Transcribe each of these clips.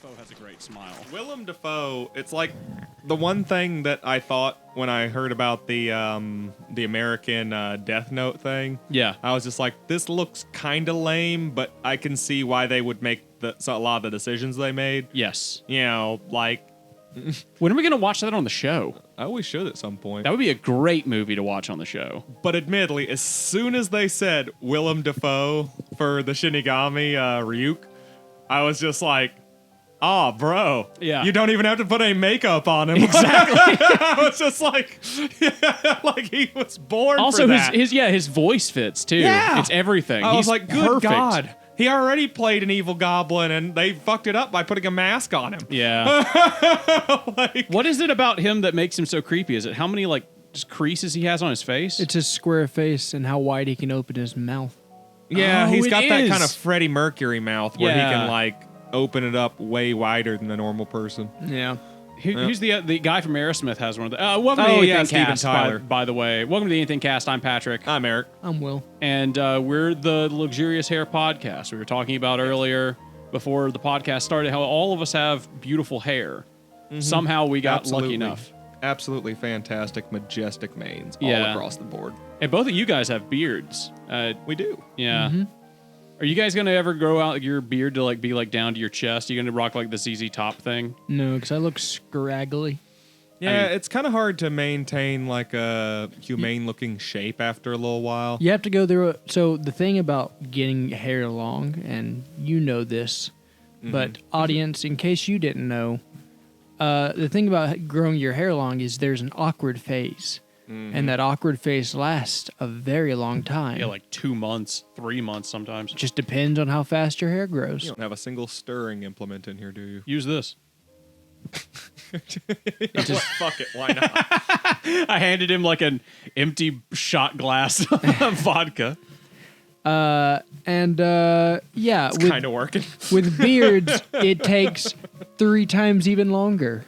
Dafoe has a great smile. Willem Dafoe, it's like the one thing that I thought when I heard about the American Death Note thing. Yeah. I was just like, this looks kind of lame, but I can see why they would make a lot of the decisions they made. Yes. You know, like... When are we going to watch that on the show? I always should at some point. That would be a great movie to watch on the show. But admittedly, as soon as they said Willem Dafoe for the Shinigami Ryuk, I was just like, oh, bro. Yeah. You don't even have to put any makeup on him. Exactly. I was just like, like he was born Also, for that. his voice fits, too. Yeah. It's everything. I was like, good perfect. God. He already played an evil goblin, and they fucked it up by putting a mask on him. Yeah. Like, What is it about him that makes him so creepy? Is it how many, like, just creases he has on his face? It's his square face and how wide he can open his mouth. yeah, Oh, he's it got that is. kind of Freddie Mercury mouth where he Yeah. can, like, open it up way wider than a normal person. Yeah. Who's the guy from Aerosmith has one of the... welcome Oh, to yeah, AnythingCast, Steven Tyler. by the way. Welcome to the AnythingCast. I'm Patrick. I'm Eric. I'm Will. And we're the Luxurious Hair Podcast. We were talking about earlier, before the podcast started, how all of us have beautiful hair. Somehow we got lucky enough. Absolutely fantastic, majestic manes Yeah. all across the board. And both of you guys have beards. We do. Yeah. Are you guys going to ever grow out your beard to like be like down to your chest? Are you going to rock like the ZZ Top thing? No, because I look scraggly. Yeah, it's kind of hard to maintain like a humane-looking shape after a little while. You have to go through it. So the thing about getting hair long, and you know this, but audience, in case you didn't know, the thing about growing your hair long is there's an awkward phase. And that awkward phase lasts a very long time. Yeah, like 2 months, 3 months sometimes. It just depends on how fast your hair grows. You don't have a single stirring implement in here, do you? Use this. Fuck it, why not? I handed him like an empty shot glass of vodka. Yeah, It's kind of working. with beards, it takes 3 times even longer.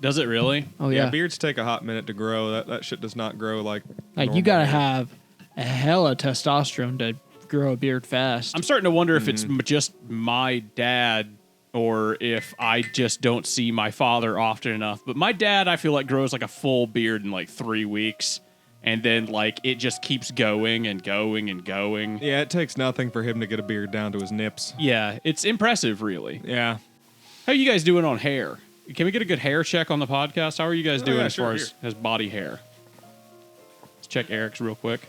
Does it really? Oh Yeah, yeah, beards take a hot minute to grow. That shit does not grow like like you normal gotta hair. have a hell of testosterone to grow a beard fast. I'm starting to wonder if it's just my dad or if I just don't see my father often enough. But my dad, I feel like, grows like a full beard in like 3 weeks. And then like it just keeps going and going and going. Yeah, it takes nothing for him to get a beard down to his nips. Yeah, it's impressive, really. Yeah. How you guys doing on hair? Can we get a good hair check on the podcast? How are you guys doing yeah, as sure, far here. as body hair? Let's check Eric's real quick.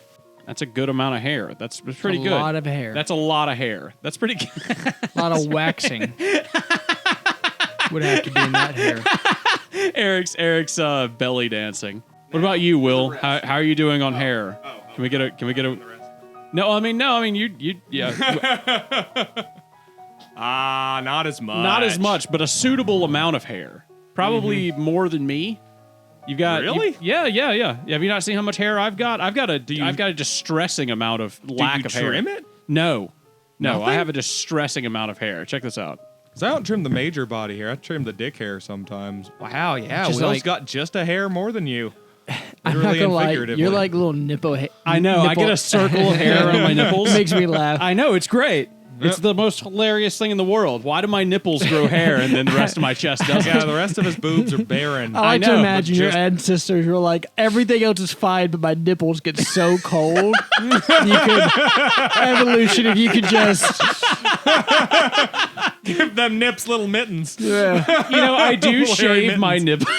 That's a good amount of hair. That's pretty good. A lot of hair. That's a lot of hair. That's pretty good. A lot of waxing. Would have to be in that hair. Eric's belly dancing. What about you, Will? How are you doing on hair? Can we get a? No, I mean you yeah. Not as much. Not as much, but a suitable amount of hair. Probably more than me. You've got Really? Yeah. Have you not seen how much hair I've got? I've got a distressing amount of lack of hair. Trim it? No, Nothing? I have a distressing amount of hair. Check this out. Because I don't trim the major body hair. I trim the dick hair sometimes. Wow, yeah. Just Will's like- got just a hair more than you. I'm not Literally gonna and lie, figuratively. you're like little nipple. I know. I get a circle of hair on my nipples. Makes me laugh. I know. It's great. It's the most hilarious thing in the world. Why do my nipples grow hair and then the rest of my chest doesn't? Yeah, the rest of his boobs are barren. I like know, to but imagine your just- ancestors were like, everything else is fine, but my nipples get so cold. You could evolution if you could just Give them nips little mittens. yeah. You know, I do Little hairy shave my mittens. nipple.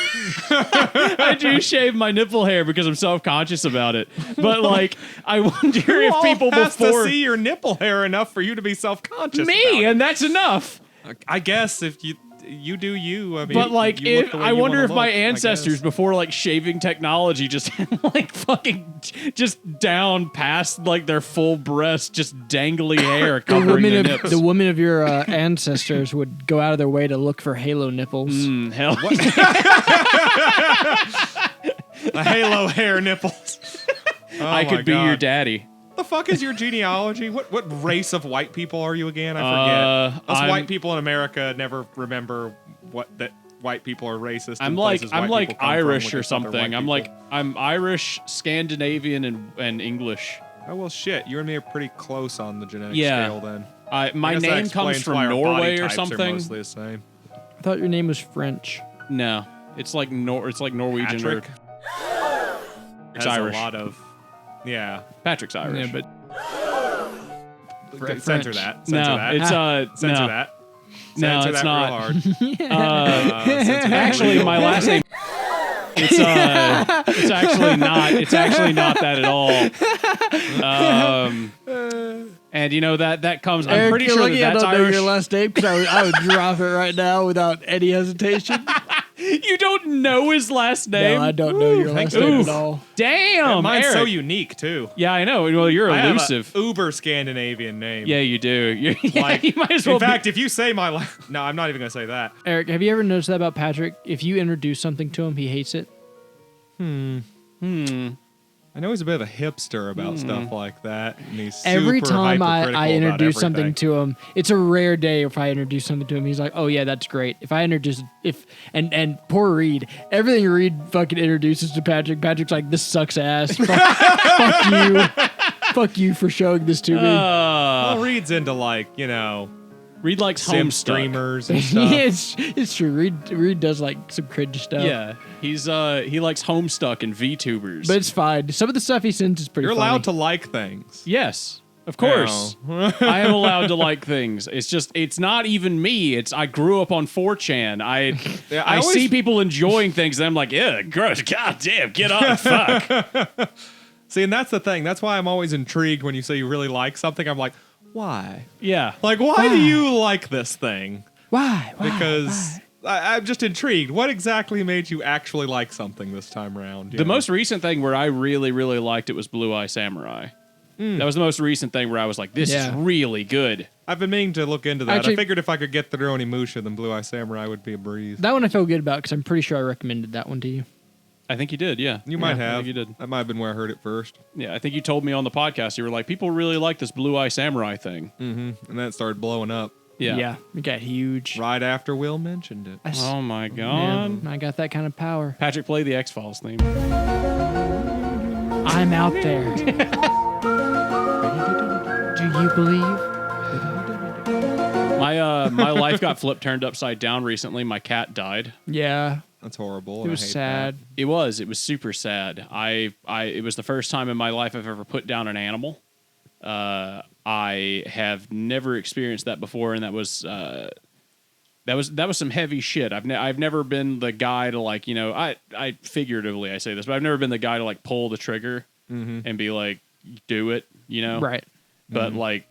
I do shave my nipple hair because I'm self-conscious about it. But like, I wonder if people has before to see your nipple hair enough for you to be self-conscious. me, about and that's enough. it. I guess if you do you. I mean, But like, you look if the way I you wonder wanna if my look, I ancestors guess. before like shaving technology just had like fucking just down past like their full breast, just dangly hair covering their nips. The women of your ancestors would go out of their way to look for halo nipples. Hell, the halo hair nipples. Oh I my could be God. your daddy. The fuck is your genealogy? What race of white people are you again? I forget. Us I'm- white people in America never remember that white people are racist. I'm in like places white like people come from Irish when or they thought they're something. white people. I'm Irish, Scandinavian, and English. Oh well, shit. You and me are pretty close on the genetic Yeah. scale then. My I guess that name comes explains from why our body Norway or types are something. mostly the same. I thought your name was French. No, it's like Norwegian Patrick or it's has Irish. a lot of, yeah. Patrick's Irish. Yeah, but Censor French. that. Censor No, that. it's Censor no. that. No, Censor it's that not. real hard. Uh, Censor that actually, real my hard. last name. It's actually not. It's actually not that at all. And you know that comes. I'm Eric, pretty you're sure lucky that's I don't know Irish. your last name because I would drop it right now without any hesitation. You don't know his last name. No, I don't know your last name at all. Damn, Mine's Eric. so unique too. Yeah, I know. Well, you're I elusive. have a uber Scandinavian name. Yeah, you do. You're, Like, you might as well. in fact, if you say my last, no, I'm not even gonna say that. Eric, have you ever noticed that about Patrick? If you introduce something to him, he hates it. I know he's a bit of a hipster about stuff like that, and he's Every super time hypercritical I about introduce something everything. to him, it's a rare day if I introduce something to him. He's like, "Oh yeah, that's great." If I introduce, and poor Reed, everything Reed fucking introduces to Patrick, Patrick's like, "This sucks ass." Fuck you, fuck you for showing this to me. Well, Reed's into Reed likes sim Homestuck. streamers and stuff. Yeah, it's true. Reed does like some cringe stuff. Yeah, he likes Homestuck and VTubers. But it's fine. Some of the stuff he sends is pretty You're funny. allowed to like things. yes, of course, I am allowed to like things. It's just it's not even me. I grew up on 4chan. I I always- see people enjoying things, and I'm like, yeah, gross. God damn, get on, fuck. See, and that's the thing. That's why I'm always intrigued when you say you really like something. I'm like, why? Yeah, Like, why do you like this thing? Why? Because I'm just intrigued. What exactly made you actually like something this time around? the most recent thing where I really, really liked it was Blue Eye Samurai. That was the most recent thing where I was like, this is Yeah. really good. I've been meaning to look into that. Actually- I figured if I could get through Onimusha, then Blue Eye Samurai would be a breeze. That one I feel good about because I'm pretty sure I recommended that one to you. I think you did, yeah. You might I have. think you did. That might have been where I heard it first. Yeah, I think you told me on the podcast, you were like, people really like this Blue Eye Samurai thing. And then it started blowing up Yeah. It got huge. right after Will mentioned it. Oh my Man, god. I got that kind of power. Patrick, play the X-Files theme. I'm out there. Do you believe? My life got flipped turned upside down recently. My cat died. Yeah, That's horrible. it and I was hate sad. It was super sad. It was the first time in my life I've ever put down an animal. I have never experienced that before, and that was some heavy shit. I've never been the guy to like, I figuratively I say this, but I've never been the guy to like pull the trigger and be like, do it, Right. But like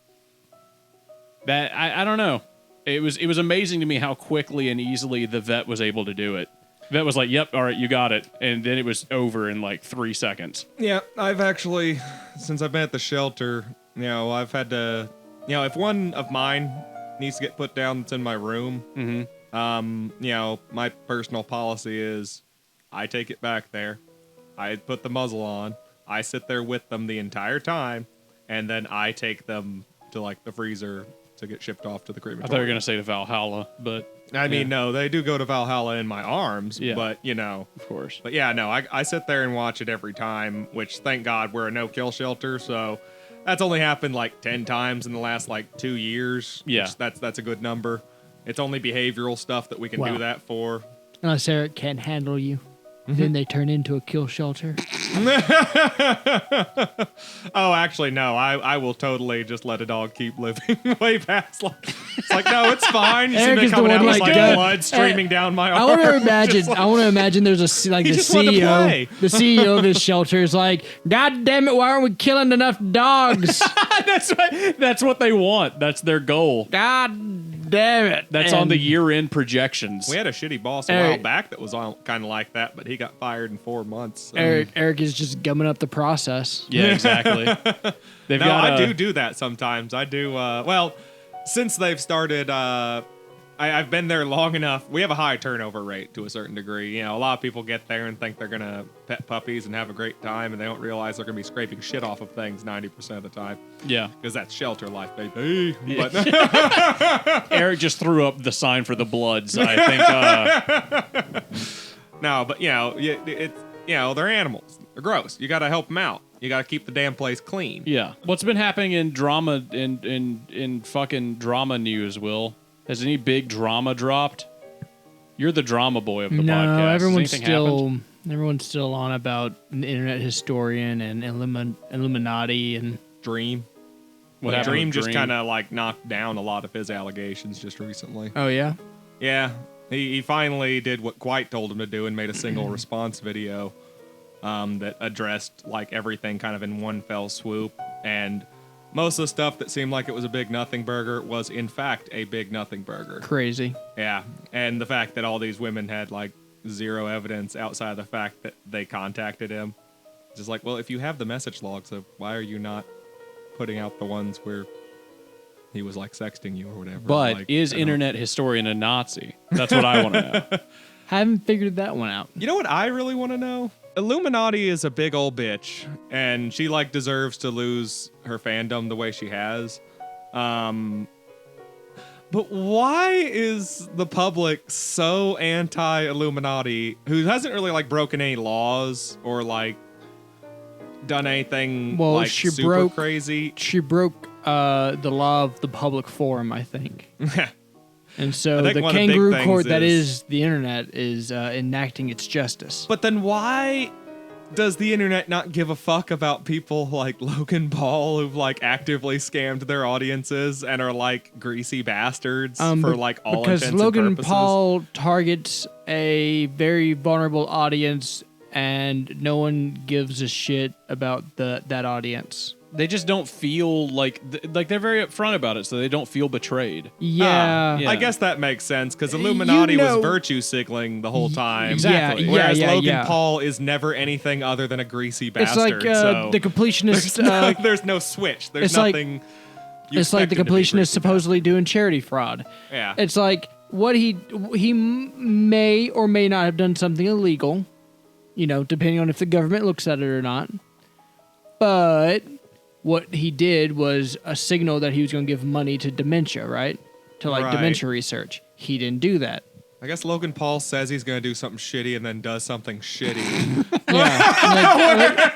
that, I don't know. It was amazing to me how quickly and easily the vet was able to do it. Vet was like, "Yep, all right, you got it," and then it was over in like 3 seconds. Yeah, I've actually, since I've been at the shelter, I've had to, if one of mine needs to get put down that's in my room, my personal policy is I take it back there, I put the muzzle on, I sit there with them the entire time, and then I take them to like the freezer to get shipped off to the I thought you were crematorium. gonna say to Valhalla, but I mean, yeah. no, they do go to Valhalla in my arms, Yeah. but of course. But yeah, no, I sit there and watch it every time, which thank God we're a no-kill shelter, so that's only happened like 10 times in the last like 2 years. Yeah. Which that's a good number. It's only behavioral stuff that we can do Wow. that for. Unless Eric can't handle you, then they turn into a kill shelter. Oh, actually, no, I will totally just let a dog keep living way past. Like, it's like, no, it's fine. You see Eric me is the coming one out with like, like "Good." blood streaming down my arm. I want to imagine. I want to imagine there's the just wanted to play. CEO. The CEO of his shelter is like, "God damn it! Why aren't we killing enough dogs? That's what they want. That's their goal. God damn it!" That's on the year-end projections. We had a shitty boss a while back that was kind of like that, but he got fired in 4 months. So. Eric is just gumming up the process. Yeah, exactly. They've No, got I do that sometimes. I do. Well, since they've started, I've been there long enough. We have a high turnover rate to a certain degree. A lot of people get there and think they're gonna pet puppies and have a great time, and they don't realize they're gonna be scraping shit off of things 90% of the time. Yeah. Because that's shelter life, baby. Yeah. But Eric just threw up the sign for the Bloods. I think. no, but it's they're animals. They're gross. You gotta help them out. You gotta keep the damn place clean. Yeah. What's been happening in drama in fucking drama news, Will? Has any big drama dropped? You're the drama boy of the No, podcast. Has everyone's anything still happened? everyone's still on about an internet historian and Illuminati and Dream. What Like, happened Dream with just Dream? kind of like knocked down a lot of his allegations just recently. oh yeah, Yeah, he finally did what Quite told him to do and made a single response video that addressed like everything kind of in one fell swoop. And most of the stuff that seemed like it was a big nothing burger was in fact a big nothing burger. crazy. Yeah, and the fact that all these women had like zero evidence outside of the fact that they contacted him. Just like, well, if you have the message logs, so why are you not putting out the ones where he was like sexting you or whatever? But like, is I don't- internet historian a Nazi? That's what I want to know. Haven't figured that one out. You know what I really want to know? Illuminati is a big old bitch, and she like deserves to lose her fandom the way she has. But why is the public so anti-Illuminati, who hasn't really like broken any laws or like done anything Well, like she super broke- crazy? She broke the law of the public forum, I think. And so I think the one of the big kangaroo things court that is- is the internet is enacting its justice. But then why does the internet not give a fuck about people like Logan Paul who've like actively scammed their audiences and are like greasy bastards for like all because intents Logan and purposes? Paul targets a very vulnerable audience, and no one gives a shit about that audience. They just don't feel like they're very upfront about it, so they don't feel betrayed. Yeah. Yeah. I guess that makes sense because Illuminati know- was virtue signaling the whole time. Exactly. Yeah, Whereas yeah, Logan yeah. Paul is never anything other than a greasy It's bastard. like so the completionist. there's no switch. There's it's like- nothing. you It's like the expect him to be completionist greasy supposedly doing charity fraud. bastard. Yeah. It's like what he may or may not have done something illegal, depending on if the government looks at it or not. But what he did was a signal that he was going to give money to dementia, right? To like Right. dementia research. He didn't do that. I guess Logan Paul says he's going to do something shitty and then does something shitty. Yeah.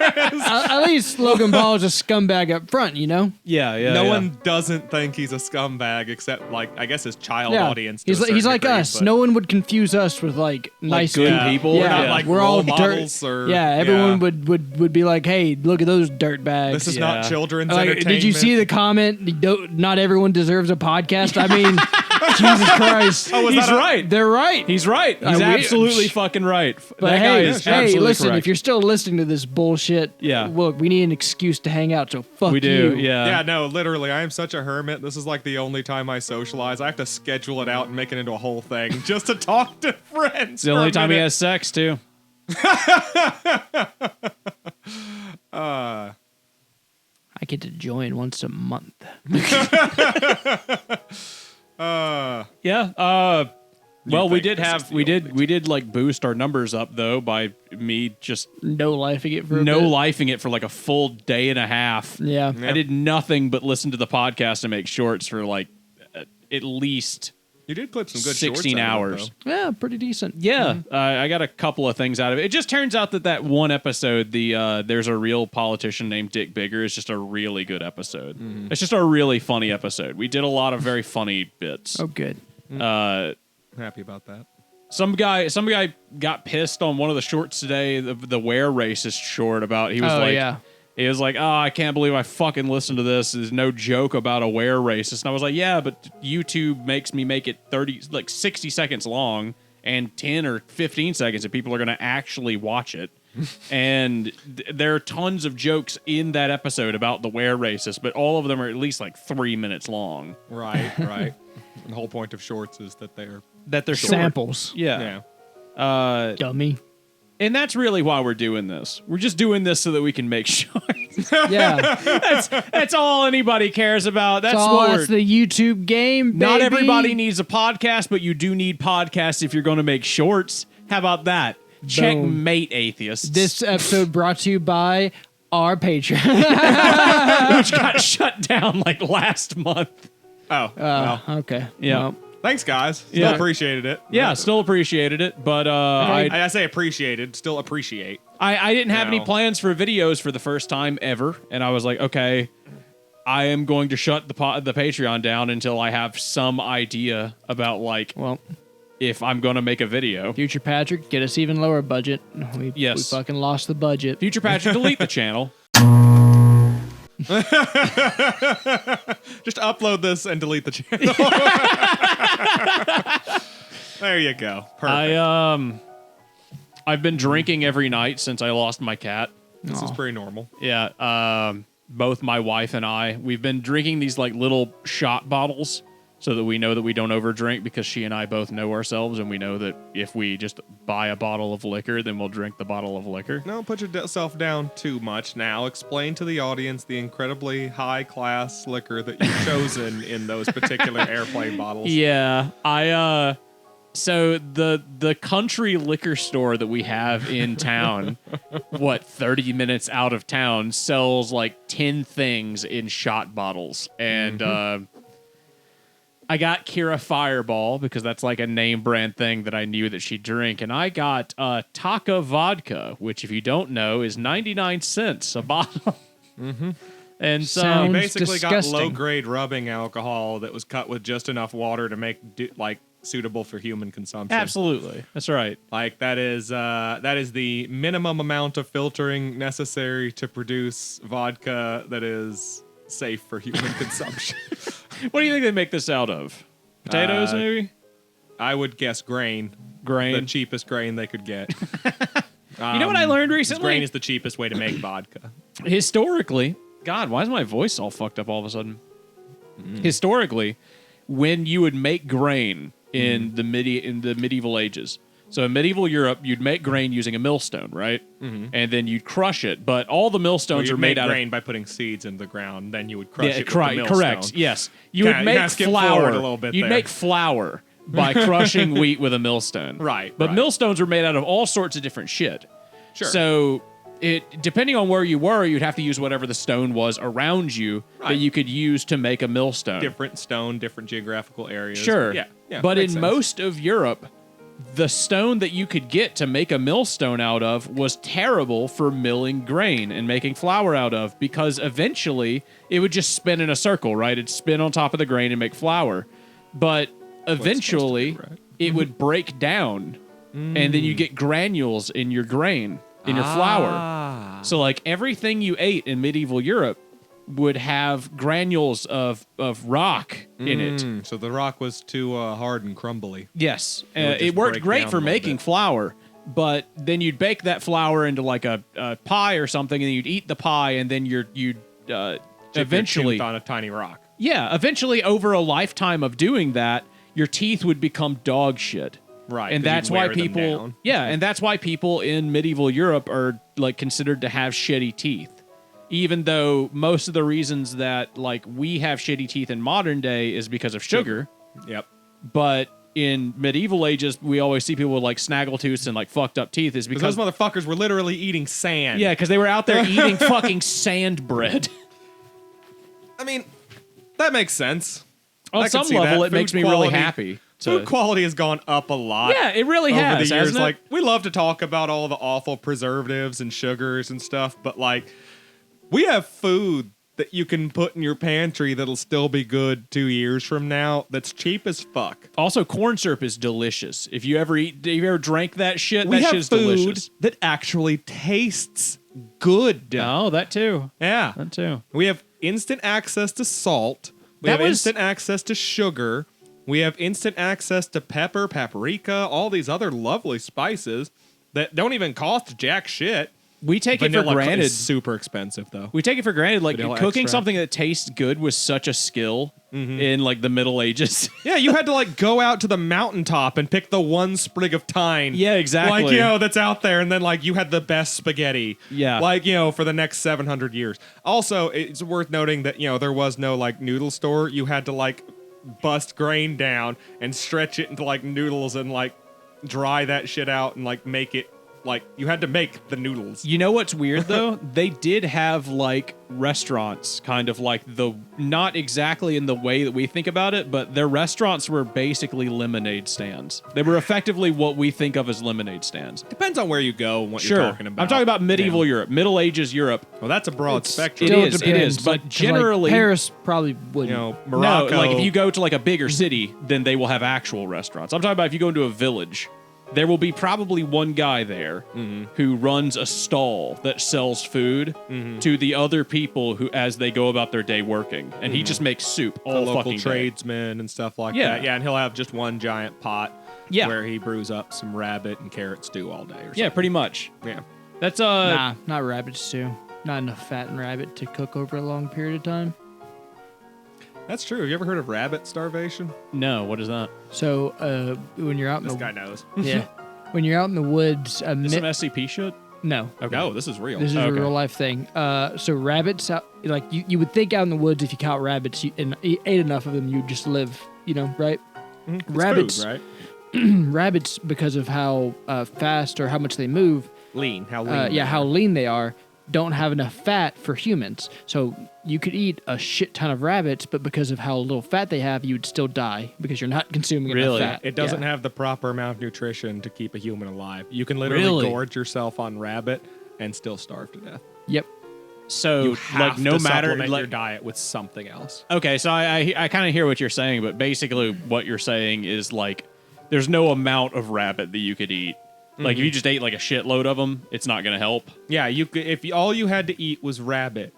At least Logan Paul is a scumbag up front, Yeah, yeah. No yeah. one doesn't think he's a scumbag except, like, I guess his child Yeah. audience. to a He's like, certain degree, us. but- No one would confuse us with like nice good people. people? Yeah, We're not like we're role all models dirt. or- yeah, everyone yeah. would be like, "Hey, look at those dirt bags." This is Yeah. not children's Like, entertainment. did you see the comment? Not everyone deserves a podcast. I mean, Jesus Christ. Oh, was He's that a- right. They're right. He's right. He's we- absolutely fucking right. But That guy hey, is hey, absolutely listen, correct. if you're still listening to this bullshit, Yeah. look, we need an excuse to hang out, so fuck we do, you. yeah. Yeah, no, literally, I am such a hermit. This is like the only time I socialize. I have to schedule it out and make it into a whole thing just to talk to friends. It's the only time he has sex too. I get to join once a month. Yeah. Well, we think did this have is the we did like boost our numbers up though by me just No lifing it for a no bit. lifing it for like a full day and a half. Yeah. Yeah. I did nothing but listen to the podcast and make shorts for like at least You did clip some good 16 shorts out of it, hours. though. Yeah, pretty decent. Yeah, I got a couple of things out of it. It just turns out that one episode, the there's a real politician named Dick Bigger, is just a really good episode. It's just a really funny episode. We did a lot of very funny bits. Oh, good. Happy about that. Some guy got pissed on one of the shorts today, the where racist short about he was Oh, like yeah. he was like, "Oh, I can't believe I fucking listened to this. There's no joke about a where racist." And I was like, "Yeah, but YouTube makes me make it 60 seconds long and 10 or 15 seconds if people are going to actually watch it." And there are tons of jokes in that episode about the where racist, but all of them are at least like 3 minutes long. Right, right. The whole point of shorts is that they're That they're short. Samples. Yeah. Dummy. And that's really why we're doing this. We're just doing this so that we can make shorts. Yeah. That's all anybody cares about. That's So what that's we're... the YouTube game, baby. Not everybody needs a podcast, but you do need podcasts if you're going to make shorts. How about that? Checkmate, atheists. This episode brought to you by our Patreon. which got shut down like last month. Oh, well. Okay. Yeah. Well, Thanks, guys. Still Yeah. appreciated it. Yeah, still appreciated it, but I say appreciated. Still appreciate. I didn't have any No. plans for videos for the first time ever, and I was like, okay, I am going to shut the Patreon down until I have some idea about like well, if I'm going to make a video. Future Patrick, get us even lower budget. We Yes. fucking lost the budget. Future Patrick, delete the channel. Just upload this and delete the channel. There you go. Perfect. I've been drinking every night since I lost my cat. This is pretty normal. Yeah, both my wife and I, we've been drinking these like little shot bottles so that we know that we don't overdrink, because she and I both know ourselves, and we know that if we just buy a bottle of liquor, then we'll drink the bottle of liquor. No, put yourself down too much now. Explain to the audience the incredibly high-class liquor that you've chosen in those particular airplane bottles. Yeah, so the country liquor store that we have in town, 30 minutes out of town, sells like 10 things in shot bottles. And I got Kira Fireball because that's like a name brand thing that I knew that she'd drink. And I got Taka Vodka, which if you don't know is 99 cents a bottle. And so Sounds You basically disgusting. got low-grade rubbing alcohol that was cut with just enough water to make suitable for human consumption. absolutely, that's right. Like that is the minimum amount of filtering necessary to produce vodka that is safe for human consumption. What do you think they make this out of? Potatoes, maybe? I would guess grain. Grain. The cheapest grain they could get. You know what I learned recently? Grain is the cheapest way to make vodka. Historically, God, why is my voice all fucked up all of a sudden? Historically, when you would make grain in the medieval ages, so in medieval Europe, you'd make grain using a millstone, right? And then you'd crush it, but all the millstones are made out grain of by putting seeds in the ground. Then you would crush it with the millstone. correct. Yes, you Kinda- would you make gotta skip flour. forward a little bit You'd there. make flour by crushing wheat with a millstone. Right, But right. millstones are made out of all sorts of different shit. Sure. So depending on where you were, you'd have to use whatever the stone was around you that Right. you could use to make a millstone. Different stone, different geographical areas. Sure. Yeah. But in makes sense. most of Europe, the stone that you could get to make a millstone out of was terrible for milling grain and making flour out of, because eventually it would just spin in a circle, right? It'd spin on top of the grain and make flour. But eventually do, right? it would break down, and then you get granules in your grain, in your flour. So like everything you ate in medieval Europe would have granules of rock in it. So the rock was too hard and crumbly. Yes, It would just it worked break great down for a little making bit. flour, but then you'd bake that flour into like a pie or something, and you'd eat the pie, and then you'd Dip your eventually, tooth on a tiny rock. eventually over a lifetime of doing that, your teeth would become dog shit. Right, And 'cause that's you'd why wear them people, down. and that's why people in medieval Europe are like considered to have shitty teeth. Even though most of the reasons that like we have shitty teeth in modern day is because of sugar. Yep. But in medieval ages, we always see people with like snaggletooths and like fucked up teeth is Because because those motherfuckers were literally eating sand. because they were out there eating fucking sand bread. I mean, that makes sense. I On can some see level, that. it makes Food me really quality- happy. Food quality has gone up a lot. Yeah, it really over has, the years. hasn't it? Like, we love to talk about all the awful preservatives and sugars and stuff, but like, we have food that you can put in your pantry that'll still be good 2 years from now. That's cheap as fuck. Also, corn syrup is delicious. If you ever drank that shit, We that have shit's food delicious. that actually tastes good. Oh, that too. Yeah. That too. We have instant access to salt. We That have was- instant access to sugar. We have instant access to pepper, paprika, all these other lovely spices that don't even cost jack shit. We take it for Vanilla granted. is super expensive though. We take it for granted. Like Vanilla cooking extract. something that tastes good was such a skill in like the Middle Ages. Yeah, you had to like go out to the mountaintop and pick the one sprig of thyme. Yeah, exactly. Like, that's out there, and then like you had the best spaghetti. Yeah. Like, for the next 700 years. Also, it's worth noting that, there was no like noodle store. You had to like bust grain down and stretch it into like noodles and like dry that shit out and like make it like you had to make the noodles. You know what's weird though? They did have like restaurants, kind of like not exactly in the way that we think about it, but their restaurants were basically lemonade stands. They were effectively what we think of as lemonade stands. Depends on where you go and what Sure. you're talking about. I'm talking about medieval Europe, Middle Ages Europe. Well, that's a broad spectrum. Still It is, depends, but 'cause, generally- Paris probably wouldn't. You know, Morocco. No, like if you go to like a bigger city, then they will have actual restaurants. I'm talking about if you go into a village, there will be probably one guy there who runs a stall that sells food to the other people who, as they go about their day working, and he just makes soup all the local fucking day. tradesmen and stuff like Yeah. that. Yeah, and he'll have just one giant pot Yeah. where he brews up some rabbit and carrot stew all day or something. Yeah, pretty much. Yeah. That's Nah, not rabbit stew. Not enough fat in rabbit to cook over a long period of time. That's true. Have you ever heard of rabbit starvation? no. What is that? So when you're out in This the guy knows. yeah, when you're out in the woods, Is some SCP shit? no, No, this is real. this is Okay. a real life thing. So rabbits, like you would think out in the woods, if you caught rabbits and ate enough of them, you'd just live. Right? It's rabbits, food, right? rabbits, because of how fast or how much they move, Lean. How lean? they how are. lean they are, don't have enough fat for humans. So you could eat a shit ton of rabbits, but because of how little fat they have, you'd still die because you're not consuming Really? enough fat. It doesn't Yeah. have the proper amount of nutrition to keep a human alive. You can literally Really? gorge yourself on rabbit and still starve to death. Yep. So You like have no to matter supplement like your diet with something else. okay, so I kind of hear what you're saying, but basically what you're saying is like there's no amount of rabbit that you could eat. Like if you just ate like a shitload of them, it's not gonna help. Yeah, you could, if all you had to eat was rabbit,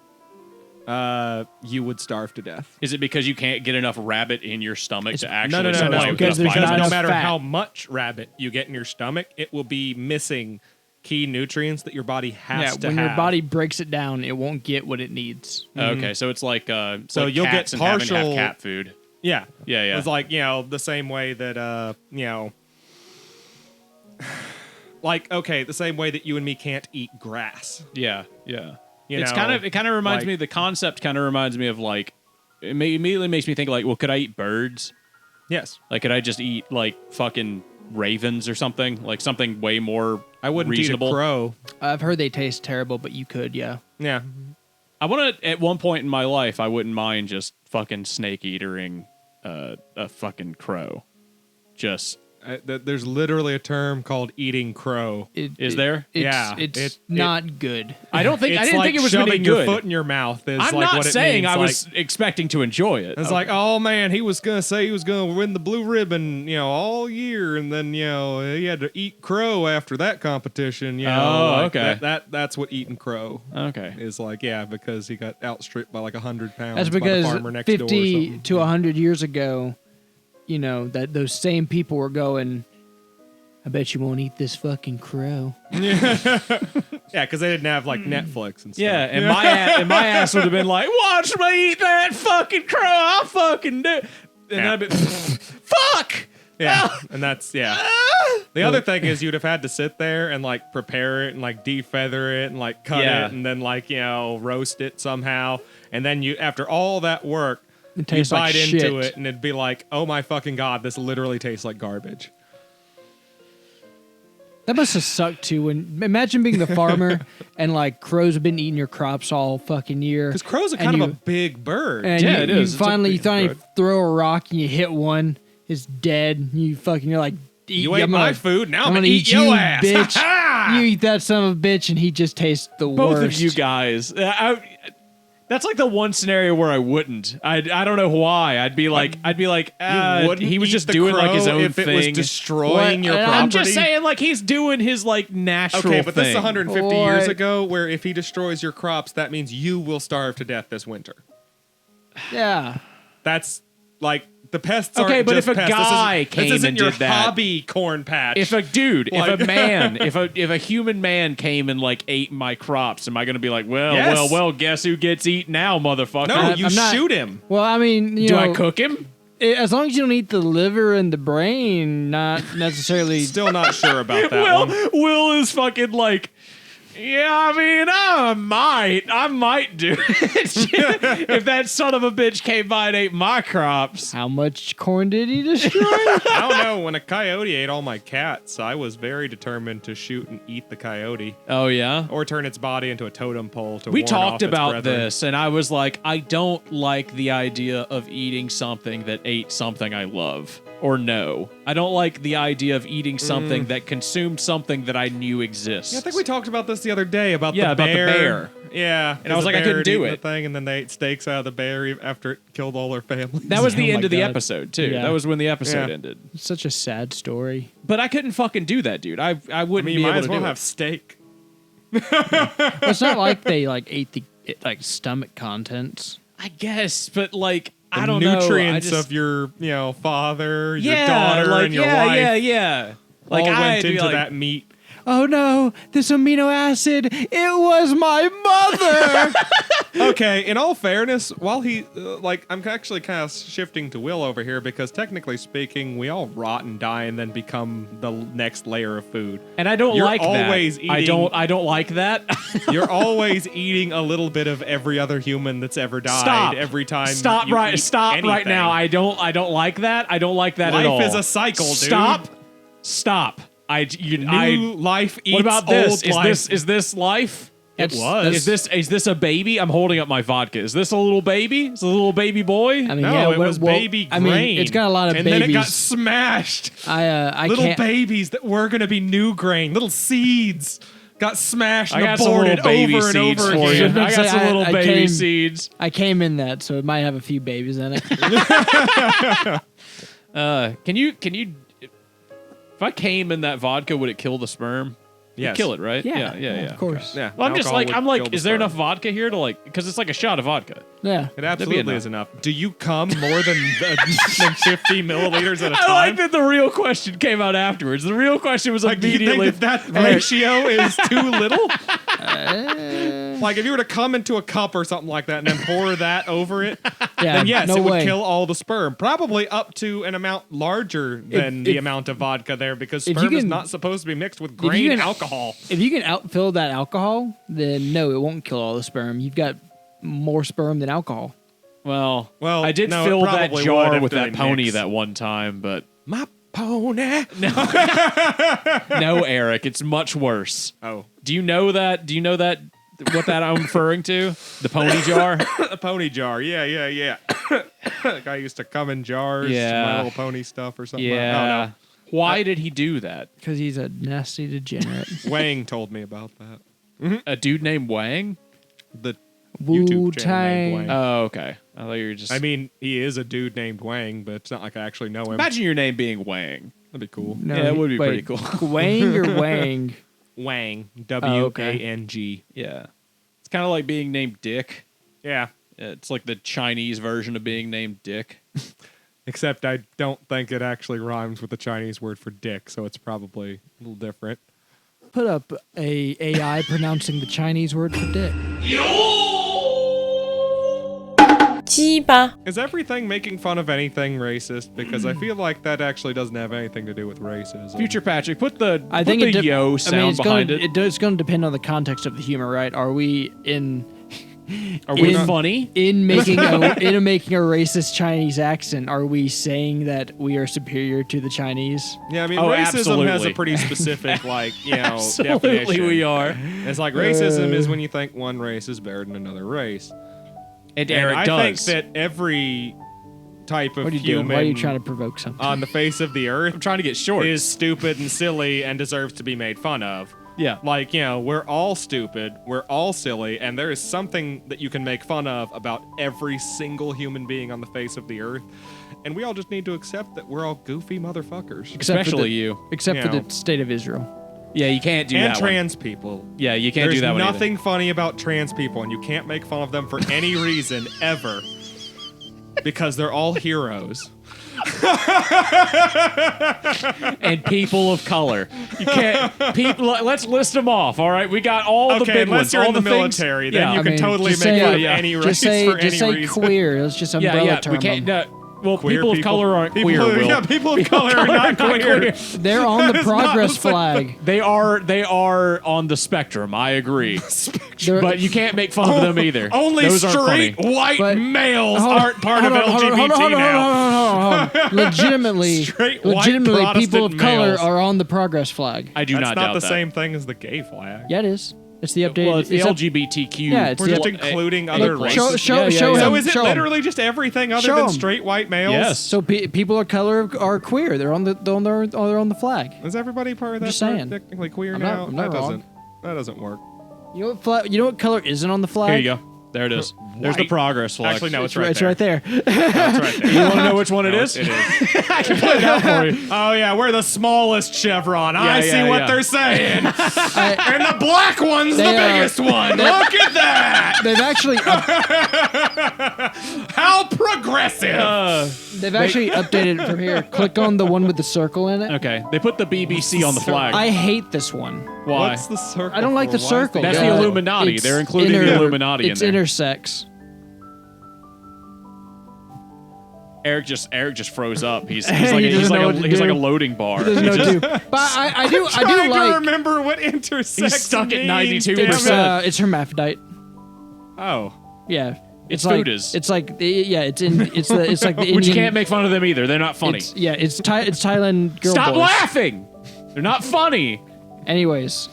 you would starve to death. Is it because you can't get enough rabbit in your stomach to actually No. supply no, with because enough there's not vitamins? no enough matter fat. how much rabbit you get in your stomach, it will be missing key nutrients that your body has to when have. your body breaks it down, it won't get what it needs. Okay, so it's like So like you'll cats get and having to have partial- cat food. Yeah. Yeah. It's like, the same way that, like, okay, the same way that you and me can't eat grass. Yeah. You It know, kind of reminds like- me. The concept kind of reminds me of like immediately makes me think like, well, could I eat birds? Yes. Like, could I just eat like fucking ravens or something? Like something way more I wouldn't reasonable. eat a crow. I've heard they taste terrible, but you could, yeah. Yeah. I want to. At one point in my life, I wouldn't mind just fucking snake eatering a fucking crow. Just There's literally a term called eating crow. Is there? It's not good. I don't think. I It's didn't like think it was shoving going to be your good. foot in your mouth. Is I'm like not what it saying means. I Like, was expecting to enjoy it. It's like, oh man, he was gonna say he was gonna win the blue ribbon, all year, and then he had to eat crow after that competition. Oh, like, okay. That's what eating crow okay. is like. Yeah, because he got outstripped by like 100 pounds. That's by the because farmer next door or 50 something. to 100 years ago, that those same people were going, I bet you won't eat this fucking crow. Yeah, because they didn't have like Netflix and stuff. Yeah, and my ass would have been like, watch me eat that fucking crow. I'll fucking do it. And Yeah. I'd be, fuck. Yeah, and that's The other thing is you'd have had to sit there and like prepare it and like defeather it and like cut Yeah. it and then like roast it somehow, and then you after all that work, It you'd tastes like bite into shit. it and it'd be like, oh my fucking god, this literally tastes like garbage. That must have sucked too. When imagine being the farmer and like crows have been eating your crops all fucking year. Because crows are And kind of you- a big bird. And Yeah, you, it you is. It's a finally big bird. throw a rock and you hit one. It's dead. You're like, you ate my food, now I'm gonna eat eat your you, ass. bitch. You eat that son of a bitch, and he just tastes the Both worst. of you guys. That's like the one scenario where I wouldn't. I don't know why. I'd be like, You wouldn't he was eat just the doing like his crow own if thing. it was destroying What? your And property. I'm just saying, like he's doing his like natural. Okay, but this is thing. 150 years What? ago, where if he destroys your crops, that means you will starve to death this winter. Yeah. That's like the pests. Okay, aren't but just if a pests. guy this came isn't and your did that- hobby corn patch. If a dude, Like- if a man, if a human man came and like ate my crops, am I going to be like, Yes. well, guess who gets eaten now, motherfucker? no, you I'm not- shoot him. Well, I mean, Do I cook him? As long as you don't eat the liver and the brain, not necessarily. Still not sure about that one. Will is fucking like Yeah, I mean, I might do it if that son of a bitch came by and ate my crops. How much corn did he destroy? I don't know. When a coyote ate all my cats, I was very determined to shoot and eat the coyote, Oh yeah. or turn its body into a totem pole to. We warn talked off its about brethren. this, and I was like, I don't like the idea of eating something that ate something I love or know. I don't like the idea of eating something that consumed something that I knew exists. Yeah, I think we talked about this the other day about Yeah, the about the bear. bear. Yeah, And I was like, I couldn't do it. The thing, and then they ate steaks out of the bear after it killed all their family. That was the Oh end my of the God. episode too. Yeah. That was when the episode Yeah. ended. Such a sad story. But I couldn't fucking do that, dude. I I wouldn't mean, be you might able as to well do have it. steak. Well, it's not like they like ate the stomach contents. I guess, but like The I don't know. nutrients I just, of your, father, your yeah, daughter, like, and your yeah, wife yeah. Like all I went had to be into like, that meat. Oh no, this amino acid, it was my mother. Okay, in all fairness, while he, I'm actually kind of shifting to Will over here because technically speaking, we all rot and die and then become the next layer of food. and I don't You're like always that. eating- I don't like that. You're always eating a little bit of every other human that's ever died. Stop. Every time. Stop you right. eat Stop right anything. now. I don't like that. I don't like that at Life all. is a cycle, dude. Stop. New life eats What about this? old Is life. this life? It That's- was. Is this a baby? I'm holding up my vodka. Is this a little baby? Is it a little baby boy? I mean, No, yeah, it was baby grain. I mean, it's got a lot of and babies. then it got smashed. I Little can't. babies that were going to be new grain, little seeds, got smashed I and got some aborted little baby over and seeds over for you. again. I got Say, some little I baby came- seeds. I came in that, so it might have a few babies in it. Can you? If I came in that vodka, would it kill the sperm? Yes. Kill it, right? Yeah. Of course. Yeah, Well, I'm just alcohol like, would I'm kill like, the is there sperm. enough vodka here to like, because it's like a shot of vodka. Yeah. It absolutely enough. is enough. Do you come more than 50 milliliters at a I time? like that the real question came out afterwards. The real question was Like, do you immediately. think that ratio is too little? Like, if you were to come into a cup or something like that and then pour that over it, Yeah. then yes, no it would way. kill all the sperm. Probably up to an amount larger than the if- amount of vodka there because if you sperm is can- not supposed to be mixed with if you grain can- alcohol. If you can outfill that alcohol, then no, it won't kill all the sperm. You've got more sperm than alcohol. well, Well, I did no, it fill that probably would jar if with they that pony mix. that one time, but My pony. no, Eric, it's much worse. Oh, Do you know that? Do you know that? What that I'm referring to? The pony jar? a pony jar. Yeah. Guy used to come in jars. Yeah. My Little Pony stuff or something. Yeah. Why did he do that? Because he's a nasty degenerate. Wang told me about that. A dude named Wang? The YouTube channel Wu-Tang. named Wang. Oh, okay. I thought you were just. I mean, he is a dude named Wang, but it's not like I actually know him. imagine your name being Wang. That'd be cool. No, Yeah, it would be wait, pretty cool. Wang or Wang? Wang. okay. Wang. Yeah. It's kind of like being named Dick. Yeah. It's like the Chinese version of being named Dick. Except I don't think it actually rhymes with the Chinese word for dick, so it's probably a little different. Put up a AI pronouncing the Chinese word for dick. 鸡巴 Is everything making fun of anything racist? Because I feel like that actually doesn't have anything to do with racism. Future Patrick, put the I think put it the de- yo I sound mean, it's behind gonna, it. It's going to depend on the context of the humor, right? Are we Are we in- funny? in making a racist Chinese accent? Are we saying that we are superior to the Chinese? Yeah, I mean, Oh, racism has absolutely. a pretty specific, Absolutely, definition. we are. It's like racism is when you think one race is better than another race. And And Eric I does. think that every type of What are you doing? human Why are you trying to provoke something? on the face of the earth I'm trying to get short. is stupid and silly and deserves to be made fun of. yeah. Like, we're all stupid, we're all silly, and there is something that you can make fun of about every single human being on the face of the earth. And we all just need to accept that we're all goofy motherfuckers. Except for Especially the- you. Except for you know. the state of Israel. Yeah, you can't do And that trans people. one. Yeah, you can't There's do that one either. nothing funny about trans people, and you can't make fun of them for any reason ever. Because they're all heroes. And people of color. You can't. People. Let's list them off. All right, we got all the Okay, big unless ones. you're all in the things- military, then yeah. you can totally just make say- fun of yeah. any race Just say, for just any say reason. queer. Let's just umbrella yeah. term We can't. them. Well, queer people of color aren't queer. Will. Yeah, people of color are not queer. They're on the That is not progress the same flag. They are on the spectrum. I agree. They're- But you can't make fun of them either. Only Those aren't straight funny. white But- males Hold on, aren't part hold of on, hold on, LGBT hold on, now. hold on. Legitimately, Straight white legitimately, people of Protestant color males. are on the progress flag. I do That's not not doubt the that. same thing as the gay flag. Yeah, it is. It's the updated. Well, it's the up- LGBTQ. Yeah, it's We're the- just including other Look, races. show Yeah, him. So is it show him. literally just everything other Show than 'em. straight white males? Yes. So people of color are queer. They're on the flag. Is everybody part of that? Just saying. Technically queer I'm now. not- I'm not wrong. That doesn't work. You know what color isn't on the flag? Here you go. There it is. There's the White. progress flag. Actually, no, it's It's right right there. there. That's right there. You want to know which one it No, is? It is. I can put it out for you. Oh yeah, we're the smallest chevron. I see yeah, what yeah. they're saying. And the black one's the They are- biggest one. Look at that. They've actually How progressive. they've actually updated it from here. Click on the one with the circle in it. Okay. They put the BBC on the flag. I hate this one. Why? What's the circle? I don't like for? the Why is circle. That's the Yeah. Illuminati. It's They're including the Illuminati in It's there. intersex. Eric just froze up. He's He like a, doesn't know what to he's like a do. loading bar. Doesn't He know just- what to do. But I do Trying to like. remember what intersex He's stuck at means, 92%. damn it. It's hermaphrodite. Oh. Yeah. It's like foodist. it's like yeah. It's like the Indian. Which you can't make fun of them either. They're not funny. It's Thailand girl Stop boys. laughing. They're not funny. Anyways,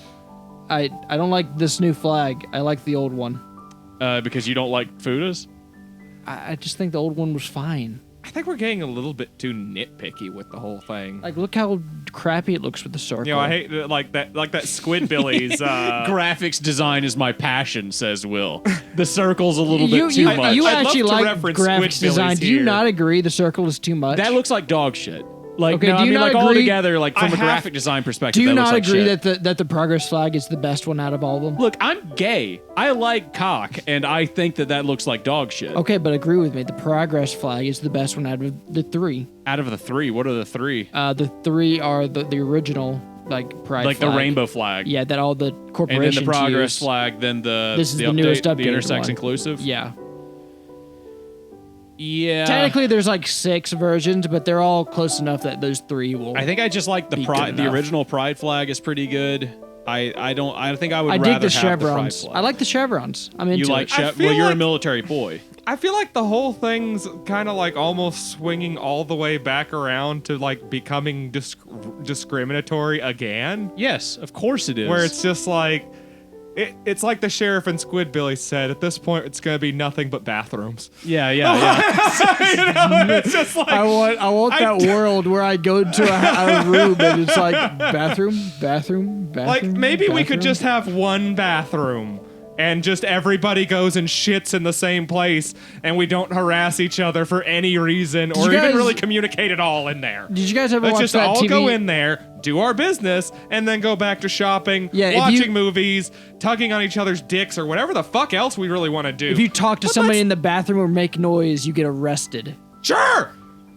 I don't like this new flag. I like the old one. Because you don't like foodist? I just think the old one was fine. I think we're getting a little bit too nitpicky with the whole thing. Like, look how crappy it looks with the circle. You know, I hate like that Squidbillies. Graphics design is my passion, says Will. The circle's a little you, bit too you, much. you I'd love actually to like reference graphics Squidbillies design. Do you here. not agree the circle is too much? That looks like dog shit. Like, Okay, no, do I you mean, not like all agree- together, like from I a have- graphic design perspective. Do you that looks not like agree shit. that the progress flag is the best one out of all of them? Look, I'm gay. I like cock, and I think that looks like dog shit. Okay, but agree with me. The progress flag is the best one out of the three. Out of the three, what are the three? The three are the original pride Like flag. the rainbow flag. Yeah, that all the And corporations then the progress use. flag, then the This is the update, newest the updated intersex one. inclusive. Yeah. Yeah. Technically, there's like 6 versions, but they're all close enough that those 3 will. I think I just like the Be pride. good The enough. original pride flag is pretty good. I think I would I rather dig the have the pride chevrons. flag. I like the chevrons. I'm into You like it. I feel well, you're a like- military boy. I feel like the whole thing's kind of like almost swinging all the way back around to like becoming discriminatory again. Yes, of course it is. Where it's just like it's like the sheriff and Squidbilly said. At this point, it's gonna be nothing but bathrooms. yeah. You know, It's just like I want that world where I go to a room and it's like bathroom. like maybe we could bathroom. just have one bathroom. And just everybody goes and shits in the same place, and we don't harass each other for any reason, or you even guys- really communicate at all in there. Did you guys ever Let's watch just that all TV? go in there, do our business, and then go back to shopping, Yeah, if watching you- movies, tugging on each other's dicks, or whatever the fuck else we really want to do. If you talk to But somebody let's- in the bathroom or make noise, you get arrested. Sure!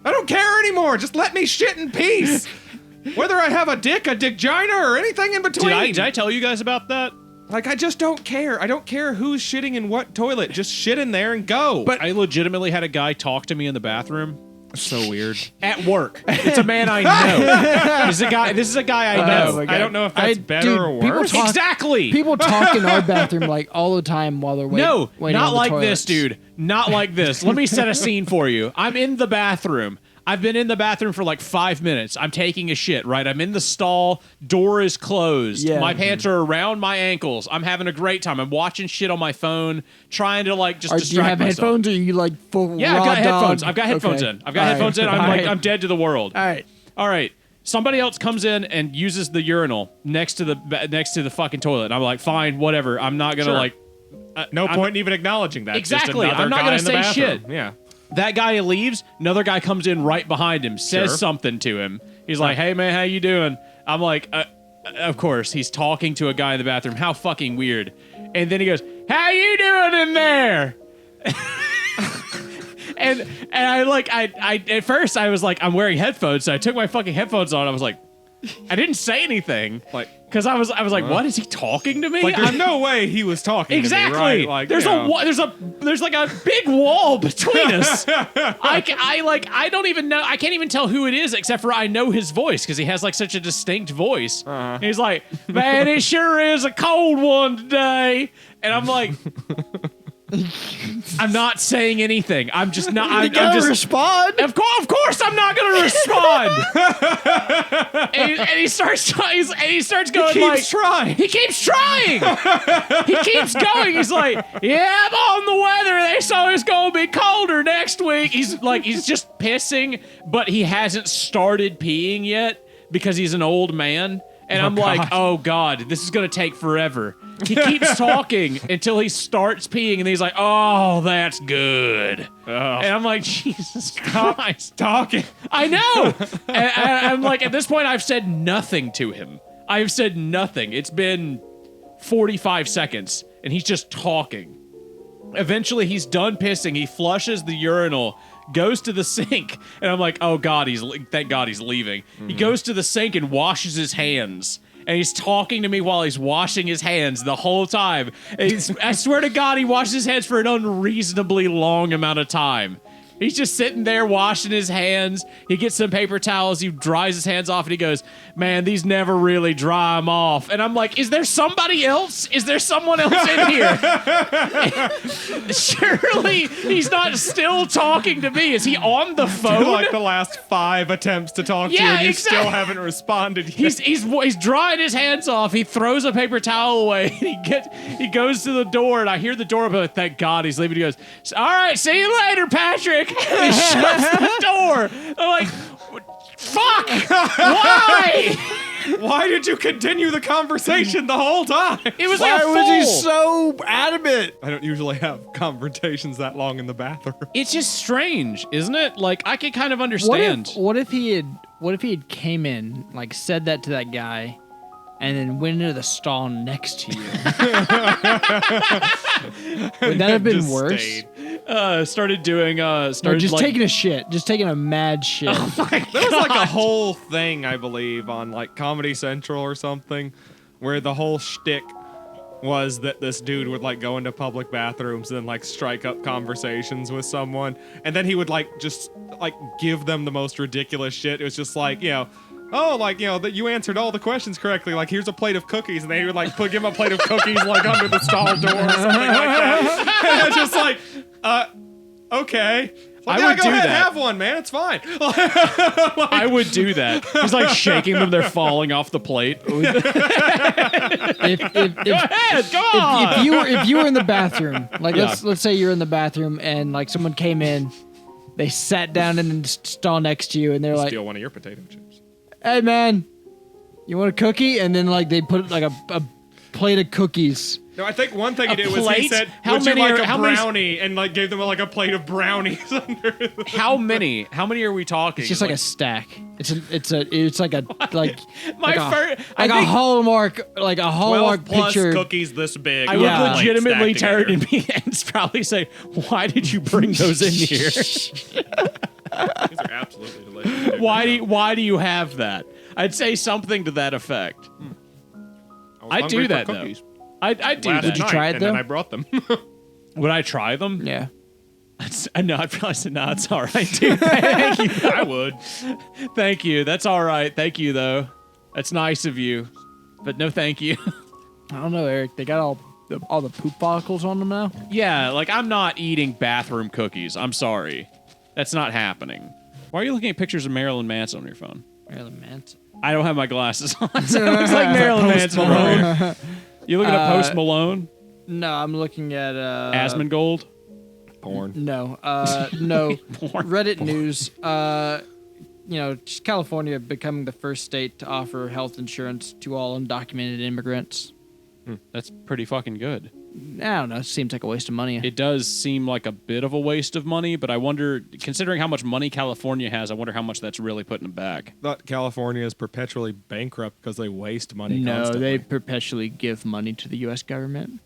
I don't care anymore. Just let me shit in peace. Whether I have a dick, a dickgina, or anything in between. did I tell you guys about that? Like, I just don't care. I don't care who's shitting in what toilet. Just shit in there and go. But I legitimately had a guy talk to me in the bathroom. So weird. At work. It's a man I know. This is a guy I know. my God. I don't know if that's better dude, or people worse. talk- Exactly. People talk in our bathroom like all the time while they're waiting. No, waiting not on the like toilets. this, dude. Not like this. Let me set a scene for you. I'm in the bathroom. I've been in the bathroom for like 5 minutes. I'm taking a shit, right? I'm in the stall. Door is closed. Yeah. My pants are around my ankles. I'm having a great time. I'm watching shit on my phone, trying to like just Do you distract have myself. headphones or are you like full Yeah, I've raw got headphones. dog? I've got headphones Okay. in. I've got All headphones right. in. I'm All like right. I'm dead to the world. All right. All right. Somebody else comes in and uses the urinal next to the fucking toilet. And I'm like, fine, whatever. I'm not gonna Sure. like. No I'm- point in even acknowledging that. Exactly. Just another I'm not guy gonna in the say bathroom. shit. Yeah. That guy leaves. Another guy comes in right behind him, says Sure. something to him. He's like, "Hey man, how you doing?" I'm like, "Of course." He's talking to a guy in the bathroom. How fucking weird. And then he goes, "How you doing in there?" and I at first I was like, I'm wearing headphones, so I took my fucking headphones on. I was like, I didn't say anything. Like, Because I was like, what is he talking to me? Like, there's no way he was talking exactly. to me, right? Like, there's like a big wall between us. I don't even know. I can't even tell who it is except for I know his voice because he has like such a distinct voice. He's like, man, it sure is a cold one today, and I'm like. I'm not saying anything. I'm just not. I'm just respond. Of course, I'm not going to respond. and he starts going. He keeps trying. He keeps trying. He keeps going. He's like, yeah, I'm on the weather. They saw it's going to be colder next week. He's just pissing, but he hasn't started peeing yet because he's an old man. And I'm like, oh God, this is going to take forever. He keeps talking until he starts peeing, and he's like, oh, that's good. Oh. And I'm like, Jesus Christ. Talking. I know. And I'm like, at this point, I've said nothing to him. I've said nothing. It's been 45 seconds, and he's just talking. Eventually, he's done pissing. He flushes the urinal, goes to the sink, and I'm like, oh God, thank God he's leaving. He goes to the sink and washes his hands. And he's talking to me while he's washing his hands the whole time. I swear to God, he washes his hands for an unreasonably long amount of time. He's just sitting there washing his hands. He gets some paper towels. He dries his hands off, and he goes, man, these never really dry them off. And I'm like, is there somebody else? Is there someone else in here? Surely he's not still talking to me. Is he on the phone? Like the last 5 attempts to talk to you, and you still haven't responded yet. He's drying his hands off. He throws a paper towel away. He goes to the door, and I hear the door open. Like, thank God he's leaving. He goes, all right, see you later, Patrick. He shuts the door. I'm like, fuck! Why? Why did you continue the conversation the whole time? It was Why like a was he fool. so adamant? I don't usually have confrontations that long in the bathroom. It's just strange, isn't it? Like, I can kind of understand. What if he had came in, like said that to that guy, and then went into the stall next to you? Would that have been Just worse? stayed. Started doing Or just like, taking a shit, just taking a mad shit. Oh my There was like a God. whole thing, I believe, on like Comedy Central or something, where the whole shtick was that this dude would like go into public bathrooms and like strike up conversations with someone, and then he would like just like give them the most ridiculous shit. It was just like, oh, like, that you answered all the questions correctly. Like, here's a plate of cookies, and they would like give him a plate of cookies like under the stall door or something like that. And it's just like, okay. Like, I would go do ahead, that. have one, man. It's fine. I would do that. He's like shaking them. They're falling off the plate. If Go ahead, go on. if you were in the bathroom, like Yeah. let's say you're in the bathroom and like someone came in, they sat down in the stall next to you, and they're like, Steal one of your potato chips. "Hey man, you want a cookie?" And then like they put like a plate of cookies. No, I think one thing he A did was he plate? said, How would you many like are- a how many- brownie? And like gave them like a plate of brownies under the... How many are we talking? It's just like a stack. It's like a like My like a, first. like a Hallmark 12 plus picture. cookies this big. I on would a plate legitimately stacked turn together. to me and probably say, "Why did you bring those in here? These are absolutely delicious. Why do you have that?" I'd say something to that effect. I I'd do that though. I'd do Last that. you night, try it, and then though? I brought them. Would I try them? Yeah. No, I'd probably say, "No, it's all right, dude. Thank you. I would. Thank you. That's all right. Thank you, though. That's nice of you, but no, thank you." I don't know, Eric. They got all the poop follicles on them now. Yeah, like I'm not eating bathroom cookies. I'm sorry, that's not happening. Why are you looking at pictures of Marilyn Manson on your phone? Marilyn Manson. I don't have my glasses on, so it looks like Marilyn Manson over here. You looking at Post Malone? No, I'm looking at Asmongold? Porn. No, no. Porn. Reddit news. Just California becoming the first state to offer health insurance to all undocumented immigrants. That's pretty fucking good. I don't know. It seems like a waste of money. It does seem like a bit of a waste of money, but I wonder, considering how much money California has, I wonder how much that's really putting them back. Thought California is perpetually bankrupt because they waste money No, constantly. they perpetually give money to the U.S. government.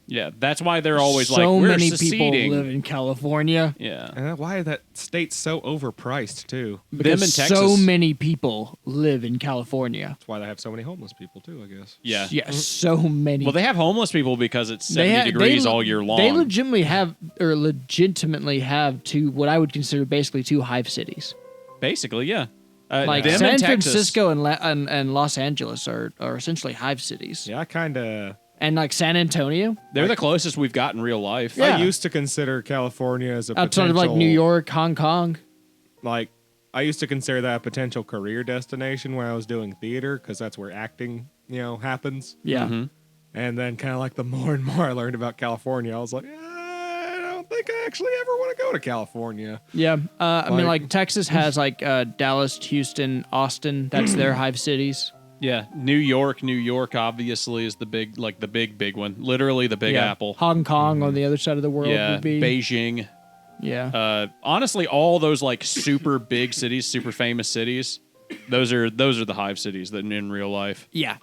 Yeah, that's why they're always so like, we're many seceding. people live in California. Yeah. And why that state's so overpriced too. Because in so Texas. many people live in California. That's why they have so many homeless people too, I guess. Yeah. Yeah, so many. Well, they have homeless people because it's They 70 ha- degrees they- all year long. They legitimately have two, what I would consider basically two hive cities. Basically, yeah. Like them San in Texas- Francisco and Los Angeles are essentially hive cities. Yeah, I kind of. And like San Antonio, They're the closest we've got in real life. Yeah. I used to consider California as a outside of potential, like New York, Hong Kong. Like, I used to consider that a potential career destination when I was doing theater because that's where acting, happens. Yeah. Mhm. And then kind of like the more and more I learned about California, I was like, I don't think I actually ever want to go to California. Yeah. I mean, Like- like Texas has like Dallas, Houston, Austin. That's their hive cities. Yeah. New York obviously is the big one. Literally the Big Yeah. Apple. Hong Kong on the other side of the world Yeah. would be. Beijing. Yeah. Honestly, all those like super big cities, super famous cities, those are the hive cities that in real life. Yeah.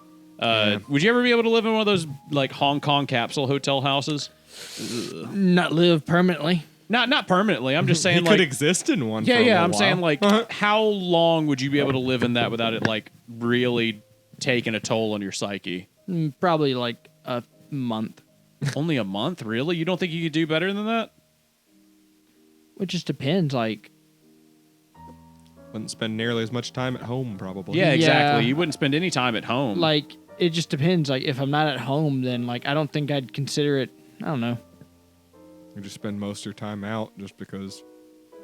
Would you ever be able to live in one of those like Hong Kong capsule hotel houses? Not live permanently. Not permanently. I'm just saying He like could exist in one. yeah, for a yeah. little I'm while. saying like how long would you be able to live in that without it like really taking a toll on your psyche? Probably like a month. Only a month, really? You don't think you could do better than that? It just depends. Like, Wouldn't spend nearly as much time at home, probably. Yeah, exactly. Yeah. You wouldn't spend any time at home. it just depends. Like, if I'm not at home, then like I don't think I'd consider it. I don't know. You just spend most of your time out just because.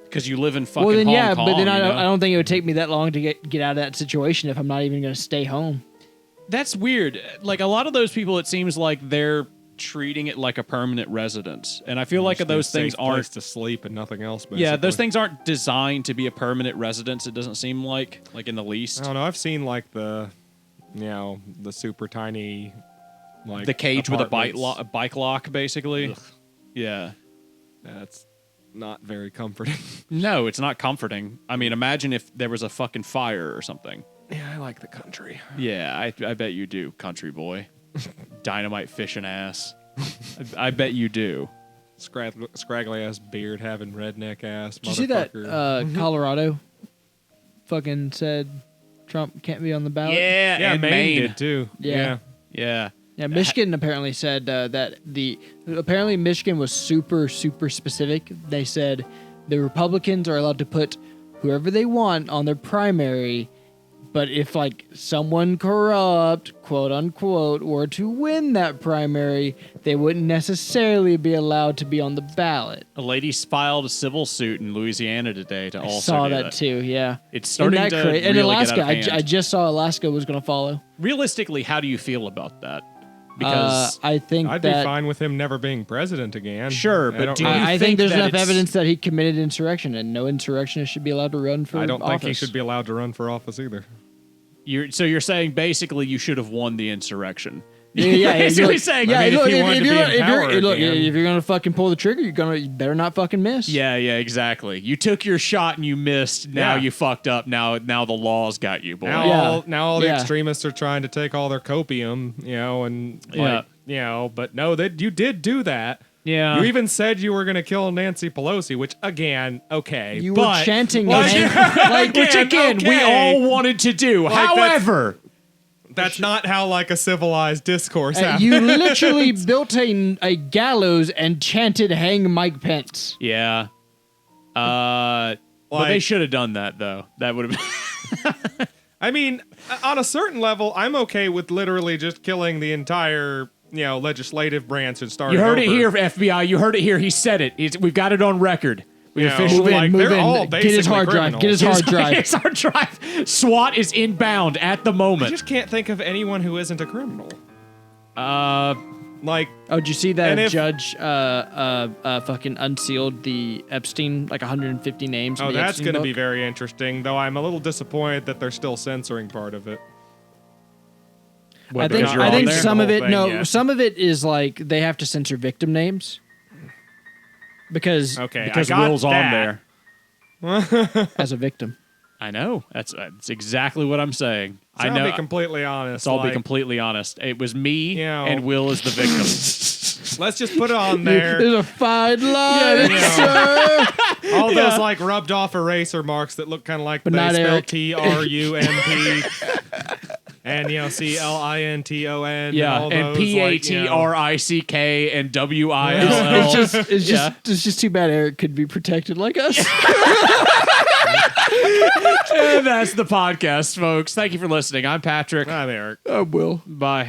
because you live in fucking Well, then Hong yeah, Kong. but then I you don't. know? I don't think it would take me that long to get out of that situation if I'm not even going to stay home. That's weird. Like a lot of those people, it seems like they're treating it like a permanent residence, and I feel like Just those a safe things aren't. place to sleep and nothing else. Basically. Yeah, those things aren't designed to be a permanent residence. It doesn't seem like in the I least. don't know. I've seen like the super tiny, like The cage with a apartments. bike lock, basically. Ugh. Yeah. That's not very comforting. No, it's not comforting. I mean, imagine if there was a fucking fire or something. Yeah, I like the country. Yeah, I bet you do, country boy. Dynamite fishing ass. I bet you do. Scraggly ass beard having redneck ass. Did you see that motherfucker. Colorado fucking said Trump can't be on the ballot? Yeah, and Maine did too. Yeah. Yeah. Yeah, Michigan apparently said that apparently Michigan was super specific. They said the Republicans are allowed to put whoever they want on their primary, but if like someone corrupt, quote unquote, were to win that primary, they wouldn't necessarily be allowed to be on the ballot. A lady filed a civil suit in Louisiana today to I also saw do that too. Yeah, It's starting Isn't to that cra- really and Alaska, get out of hand. I just saw Alaska was going to follow. Realistically, how do you feel about that? Because I think I'd that be fine with him never being president again. Sure, but I don't do really- you I think think there's that enough it's- evidence that he committed insurrection, and no insurrectionist should be allowed to run for I don't think he office. should be allowed to run for office either. you're saying basically you should have won the insurrection. Yeah, Basically you're- saying, yeah. I mean, if Look, he wanted to be in power again. if you're gonna fucking pull the trigger, you better not fucking miss. yeah, exactly. You took your shot and you missed. Now Yeah. you fucked up. Now the laws got you, boy. Now all the Yeah. extremists are trying to take all their copium, and Yeah. but no, you did do that. Yeah. You even said you were going to kill Nancy Pelosi, which again, okay, You but were chanting, Like- like, Which again, we okay. all wanted to do. Like, that's- However, that's not how like a civilized discourse happens. you literally built a gallows and chanted "Hang Mike Pence." yeah. But Like- they should have done that though. That would have. I mean, on a certain level, I'm okay with literally just killing the entire, legislative branch and starting You heard it over. here, FBI. You heard it here. He said it. We've got it on record. We Yeah. officially Move in, Like, move they're in. all Get his basically hard drive. Get his criminals. hard drive. It's our drive. SWAT is inbound at the I moment. just can't think of anyone who isn't a criminal. Like, Oh, did you see that And if- judge fucking unsealed the Epstein, like 150 names? in oh, the that's Epstein going to book? be very interesting, though I'm a little disappointed that they're still censoring part of it. I think because you're I on think there? some of The it. whole No, thing, yeah. some of it is like they have to censor victim names because Okay, Because I got Will's on that. there. as a victim. I know. That's exactly what I'm saying. So I know. I'll be completely honest. I'll be like, completely honest. It was me, You know- and Will is the victim. let's just put it on there. There's a fine line, Yeah. sir. All those like rubbed off eraser marks that look kind of like But they not spell Eric. TRUMP. And CLINTON. Yeah, all and those, PATRICK and WILL. It's just too bad Eric could be protected like us. And that's the podcast, folks. Thank you for listening. I'm Patrick. I'm Eric. I will. Bye.